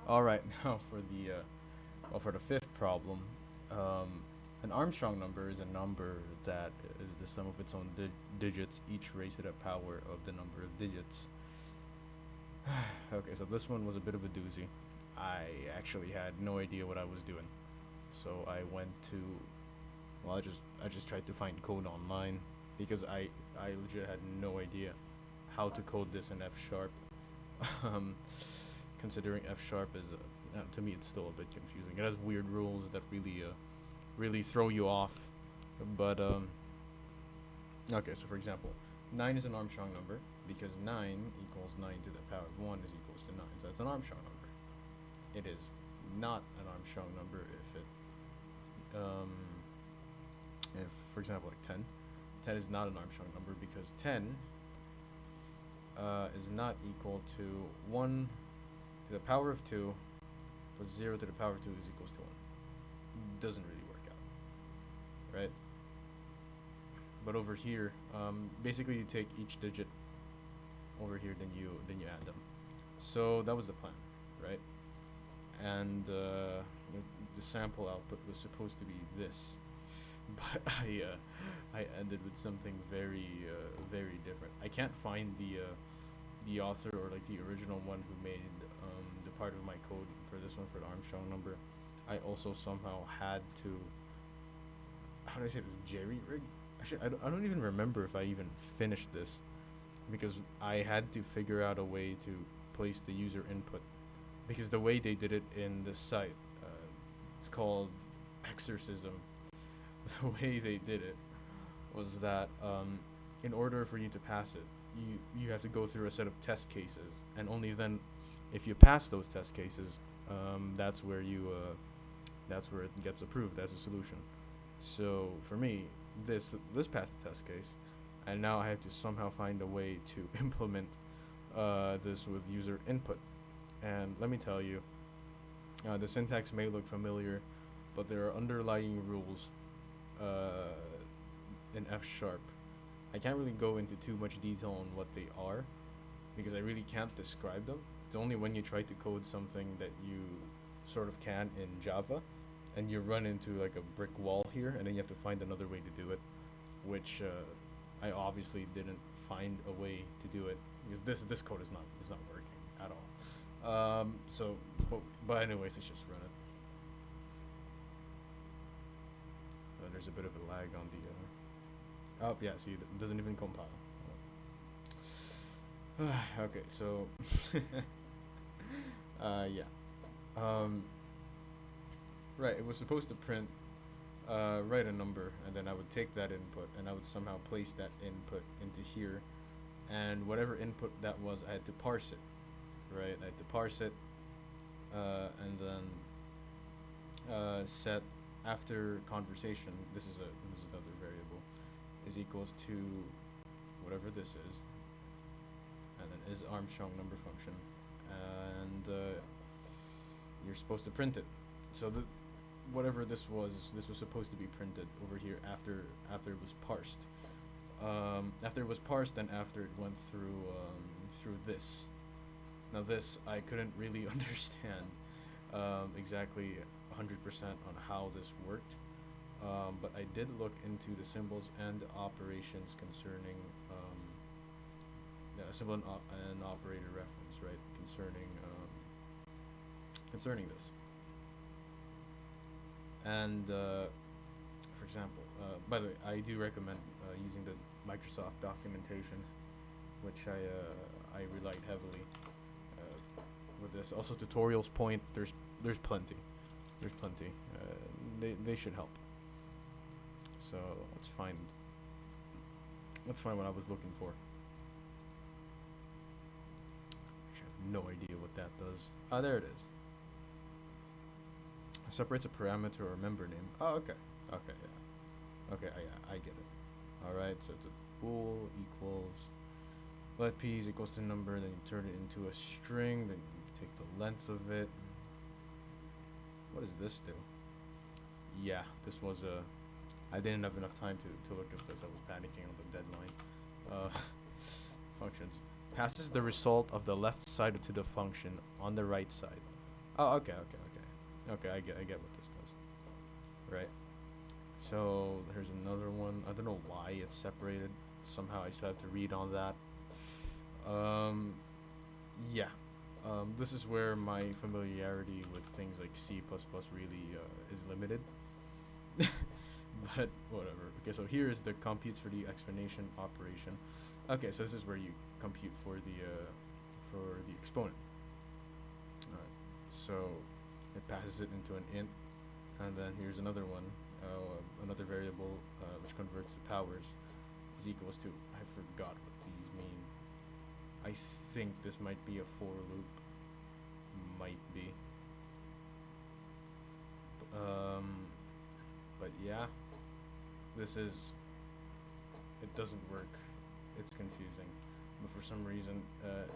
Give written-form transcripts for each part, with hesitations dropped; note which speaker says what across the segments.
Speaker 1: All right, now for the fifth problem. An Armstrong number is a number that is the sum of its own digits, each raised to the power of the number of digits. Okay, so this one was a bit of a doozy. I actually had no idea what I was doing, so I went to well, I just tried to find code online because I legit had no idea how to code this in F sharp. um, Considering F sharp is to me it's still a bit confusing. It has weird rules that really throw you off. But okay, so for example, 9 is an Armstrong number because 9 equals 9 to the power of 1 is equals to 9. So that's an Armstrong number. It is not an Armstrong number um, if for example like 10. 10 is not an Armstrong number because 10 is not equal to 1 to the power of 2 plus 0 to the power of 2 is equals to 1. Doesn't really work out, right? But over here, basically you take each digit over here, then you add them. So that was the plan, right? And the sample output was supposed to be this, but I ended with something very different. I can't find the author or like the original one who made the part of my code for this one for the Armstrong number. I also somehow had to how do I say this jerry rig. Actually, I don't even remember if I even finished this because I had to figure out a way to place the user input because the way they did it in the site, it's called exorcism. The way they did it was that in order for you to pass it, you have to go through a set of test cases, and only then, if you pass those test cases, that's where that's where it gets approved as a solution. So for me, this passed the test case, and now I have to somehow find a way to implement this with user input. And let me tell you, the syntax may look familiar, but there are underlying rules uh, in F sharp. I can't really go into too much detail on what they are because I really can't describe them. It's only when you try to code something that you sort of can in Java, and you run into like a brick wall here, and then you have to find another way to do it, which I obviously didn't find a way to do it because this code is not working at all. So, but anyways, let's just run it. There's a bit of a lag on the. Oh yeah, see, it doesn't even compile. Okay, so yeah. Um, right, it was supposed to print write a number, and then I would take that input and I would somehow place that input into here, and whatever input that was, I had to parse it. Right, I had to parse it, and then set after conversation. This is another variable is equals to whatever this is, and then is Armstrong number function, and you're supposed to print it. So whatever this was supposed to be printed over here after it was parsed. After it was parsed, and after it went through this. Now this I couldn't really understand exactly 100% on how this worked, but I did look into the symbols and the operations concerning the symbol and operator reference, right? Concerning this, and for example, by the way, I do recommend using the Microsoft documentations, which I relied heavily with this. Also, tutorials point there's plenty, there's plenty. They should help. So let's find what I was looking for. Actually, I have no idea what that does. Ah, there it is. Separates a parameter or member name. Oh, okay. Okay, yeah. Okay, I get it. All right, so it's a bool equals let p is equals to number. Then you turn it into a string. Then you take the length of it. What does this do? Yeah, this was a. I didn't have enough time to look at this. I was panicking on the deadline. Uh, functions passes the result of the left side to the function on the right side. Oh, okay. I get what this does. Right. So here's another one. I don't know why it's separated. Somehow I still have to read on that. Um, yeah. This is where my familiarity with things like C++ really is limited. But whatever. Okay, so here is the computes for the explanation operation. Okay, so this is where you compute for the exponent. Alright, so it passes it into an int, and then here's another one, another variable which converts the powers is equals to. I forgot what these mean. I think this might be a for loop. Might be. Um, but yeah, this is. It doesn't work. It's confusing. But for some reason,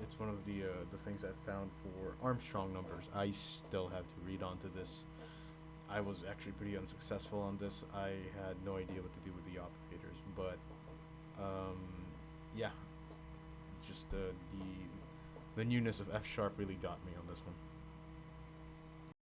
Speaker 1: it's one of the things I found for Armstrong numbers. I still have to read onto this. I was actually pretty unsuccessful on this. I had no idea what to do with the operators, but um, yeah, just the newness of F sharp really got me on this one.